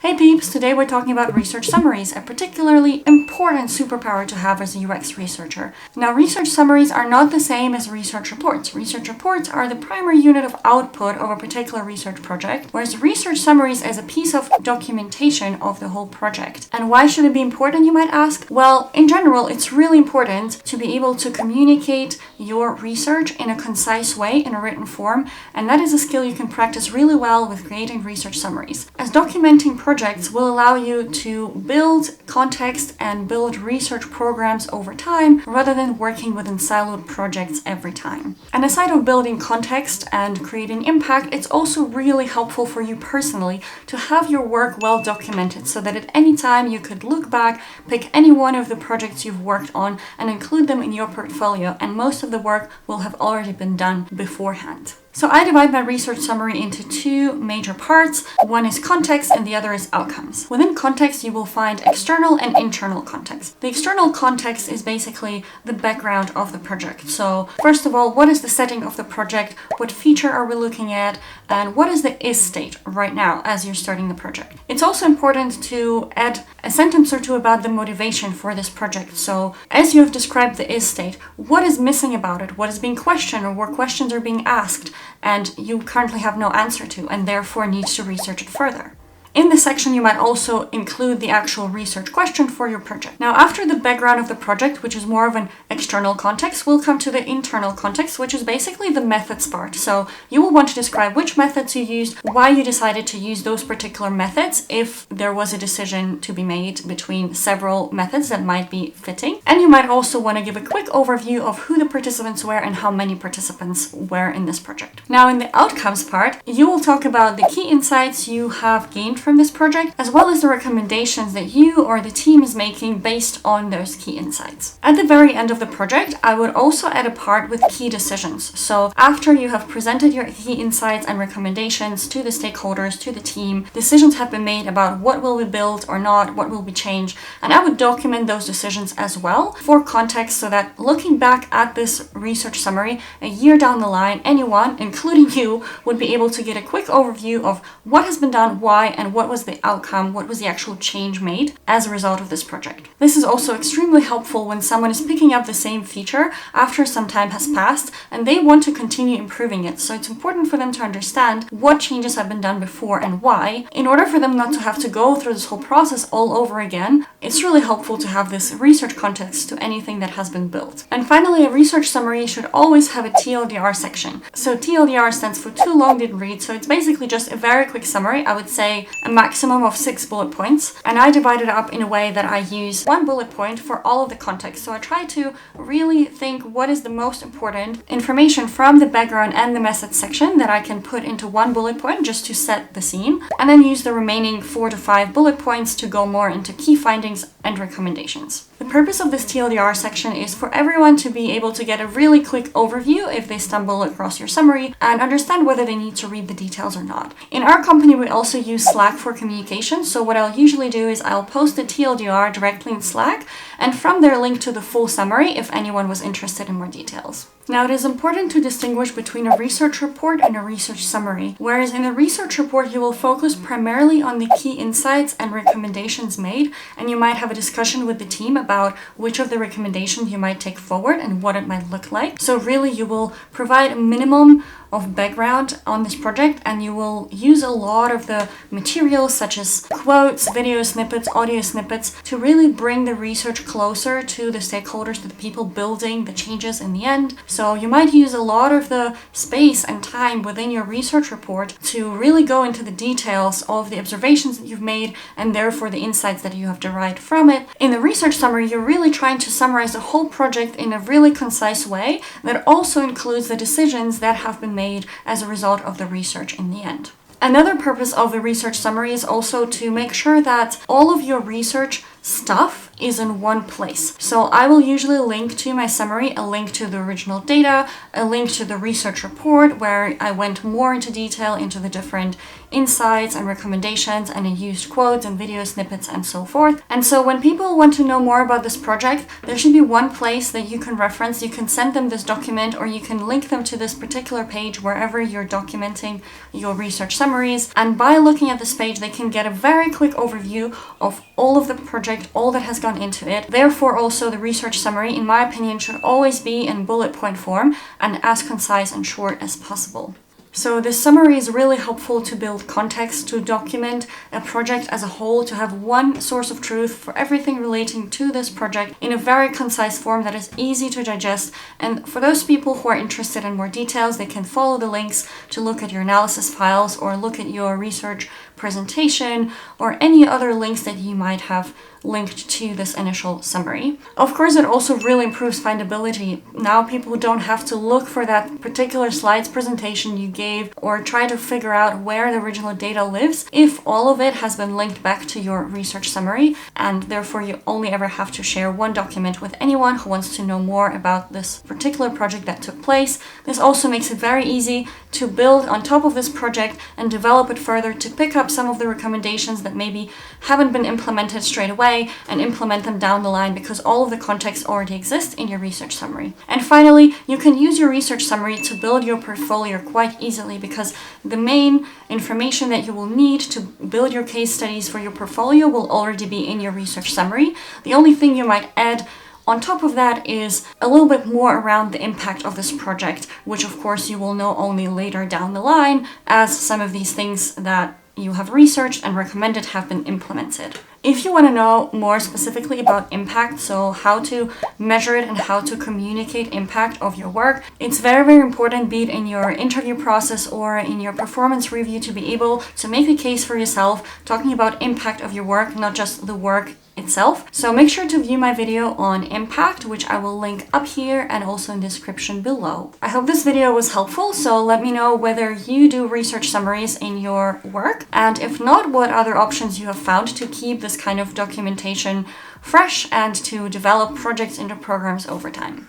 Hey peeps, today we're talking about research summaries, a particularly important superpower to have as a UX researcher. Now, research summaries are not the same as research reports. Research reports are the primary unit of output of a particular research project, whereas research summaries is a piece of documentation of the whole project. And why should it be important, you might ask? Well, in general, it's really important to be able to communicate your research in a concise way in a written form, and that is a skill you can practice really well with creating research summaries. As documenting projects will allow you to build context and build research programs over time rather than working within siloed projects every time. And aside of building context and creating impact, it's also really helpful for you personally to have your work well documented so that at any time you could look back, pick any one of the projects you've worked on and include them in your portfolio, and most of the work will have already been done beforehand. So I divide my research summary into two major parts. One is context and the other is outcomes. Within context, you will find external and internal context. The external context is basically the background of the project. So first of all, what is the setting of the project? What feature are we looking at? And what is the is state right now as you're starting the project? It's also important to add a sentence or two about the motivation for this project. So as you have described the is state, what is missing about it? What is being questioned or what questions are being asked and you currently have no answer to and therefore needs to research it further? In this section, you might also include the actual research question for your project. Now, after the background of the project, which is more of an external context, we'll come to the internal context, which is basically the methods part. So you will want to describe which methods you used, why you decided to use those particular methods, if there was a decision to be made between several methods that might be fitting. And you might also want to give a quick overview of who the participants were and how many participants were in this project. Now, in the outcomes part, you will talk about the key insights you have gained from this project, as well as the recommendations that you or the team is making based on those key insights. At the very end of the project, I would also add a part with key decisions. So after you have presented your key insights and recommendations to the stakeholders, to the team, decisions have been made about what will be built or not, what will be changed, and I would document those decisions as well for context so that looking back at this research summary a year down the line, anyone, including you, would be able to get a quick overview of what has been done, why, and what was the outcome, what was the actual change made as a result of this project. This is also extremely helpful when someone is picking up the same feature after some time has passed and they want to continue improving it. So it's important for them to understand what changes have been done before and why. In order for them not to have to go through this whole process all over again, it's really helpful to have this research context to anything that has been built. And finally, a research summary should always have a TLDR section. So TLDR stands for too long didn't read. So it's basically just a very quick summary. I would say a maximum of 6 bullet points. And I divide it up in a way that I use one bullet point for all of the context. So I try to really think what is the most important information from the background and the method section that I can put into one bullet point just to set the scene, and then use the remaining 4 to 5 bullet points to go more into key findings and recommendations. The purpose of this TLDR section is for everyone to be able to get a really quick overview if they stumble across your summary and understand whether they need to read the details or not. In our company, we also use Slack for communication. So what I'll usually do is I'll post the TLDR directly in Slack and from there link to the full summary if anyone was interested in more details. Now, it is important to distinguish between a research report and a research summary. Whereas in a research report, you will focus primarily on the key insights and recommendations made, and you might have a discussion with the team about which of the recommendations you might take forward and what it might look like. So really, you will provide a minimum of background on this project, and you will use a lot of the materials such as quotes, video snippets, audio snippets to really bring the research closer to the stakeholders, to the people building the changes in the end. So you might use a lot of the space and time within your research report to really go into the details of the observations that you've made and therefore the insights that you have derived from it. In the research summary, you're really trying to summarize the whole project in a really concise way that also includes the decisions that have been made as a result of the research in the end. Another purpose of the research summary is also to make sure that all of your research stuff is in one place. So I will usually link to my summary, a link to the original data, a link to the research report where I went more into detail into the different insights and recommendations, and I used quotes and video snippets and so forth. And so when people want to know more about this project, there should be one place that you can reference. You can send them this document, or you can link them to this particular page wherever you're documenting your research summaries. And by looking at this page, they can get a very quick overview of all of the project, all that has gone into it. Therefore, also the research summary, in my opinion, should always be in bullet point form and as concise and short as possible. So this summary is really helpful to build context, to document a project as a whole, to have one source of truth for everything relating to this project in a very concise form that is easy to digest. And for those people who are interested in more details, they can follow the links to look at your analysis files or look at your research presentation or any other links that you might have linked to this initial summary. Of course, it also really improves findability. Now people don't have to look for that particular slides presentation you gave or try to figure out where the original data lives if all of it has been linked back to your research summary, and therefore you only ever have to share one document with anyone who wants to know more about this particular project that took place. This also makes it very easy to build on top of this project and develop it further, to pick up some of the recommendations that maybe haven't been implemented straight away and implement them down the line, because all of the context already exists in your research summary. And finally, you can use your research summary to build your portfolio quite easily, because the main information that you will need to build your case studies for your portfolio will already be in your research summary. The only thing you might add on top of that is a little bit more around the impact of this project, which of course you will know only later down the line as some of these things that you have researched and recommended have been implemented. If you want to know more specifically about impact, so how to measure it and how to communicate impact of your work, it's very, very important, be it in your interview process or in your performance review, to be able to make a case for yourself talking about impact of your work, not just the work itself. So make sure to view my video on impact, which I will link up here and also in the description below. I hope this video was helpful, so let me know whether you do research summaries in your work, and if not, what other options you have found to keep this kind of documentation fresh and to develop projects into programs over time.